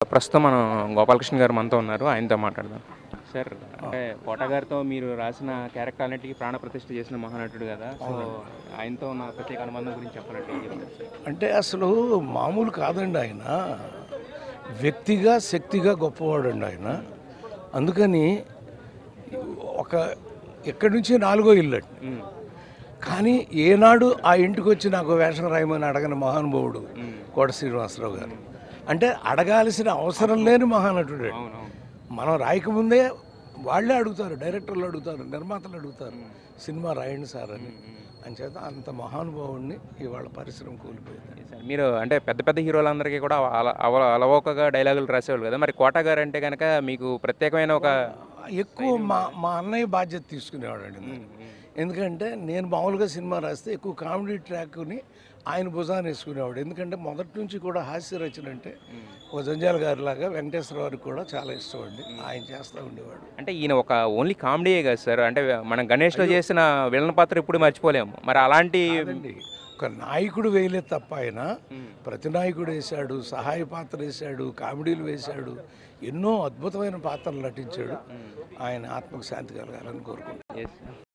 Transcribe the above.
ప్రస్తుతం మనం గోపాలకృష్ణ గారు మనతో ఉన్నారు. ఆయనతో మాట్లాడదాం. సార్, అంటే కోట గారితో మీరు రాసిన క్యారెక్టర్ అన్నిటికీ ప్రాణప్రతిష్ఠ చేసిన మహానటుడు కదా. సో ఆయనతో ఉన్న ప్రత్యేక అనుబంధం గురించి చెప్పాలంటే ఏం చెప్తారు సార్? అంటే అసలు మామూలు కాదండి ఆయన. వ్యక్తిగా శక్తిగా గొప్పవాడండి ఆయన. అందుకని ఒక ఎక్కడి నుంచి నాలుగో ఇల్లు అండి. కానీ ఏనాడు ఆ ఇంటికి వచ్చి నాకు వేషం రాయమని అడగని మహానుభావుడు కోట శ్రీనివాసరావు గారు. అంటే అడగాల్సిన అవసరం లేని మహానటుడు. మనం రాయకముందే వాళ్ళే అడుగుతారు, డైరెక్టర్లు అడుగుతారు, నిర్మాతలు అడుగుతారు సినిమా రాయండి సార్ అని. అంచేత అంత మహానుభావుడిని ఇవాళ పరిశ్రమ కోల్పోయింది. సార్, మీరు అంటే పెద్ద పెద్ద హీరోలందరికీ కూడా అలవోకగా డైలాగులు రాసేవాళ్ళు కదా. మరి కోట గారు అంటే కనుక మీకు ప్రత్యేకమైన ఒక ఎక్కువ మా అన్నయ్య బాధ్యత తీసుకునేవాడండి. ఎందుకంటే నేను మామూలుగా సినిమా రాస్తే ఎక్కువ కామెడీ ట్రాక్ని ఆయన భుజాన్ని వేసుకునేవాడు. ఎందుకంటే మొదటి నుంచి కూడా హాస్య రచన అంటే ఓ జంజాల గారి లాగా వెంకటేశ్వర గారికి కూడా చాలా ఇష్టం అండి. ఆయన చేస్తూ ఉండేవాడు. అంటే ఈయన ఒక ఓన్లీ కామెడీయే కదా సార్. అంటే మనం గణేష్లో చేసిన విలన్ పాత్ర ఇప్పుడు మర్చిపోలేము. మరి అలాంటి ఒక నాయకుడు వేయలేదు తప్ప ఆయన ప్రతి నాయకుడు వేశాడు, సహాయ పాత్ర వేశాడు, కామెడీలు వేశాడు, ఎన్నో అద్భుతమైన పాత్రలు నటించాడు. ఆయన ఆత్మకు శాంతి కలగాలని కోరుకుంటున్నాను.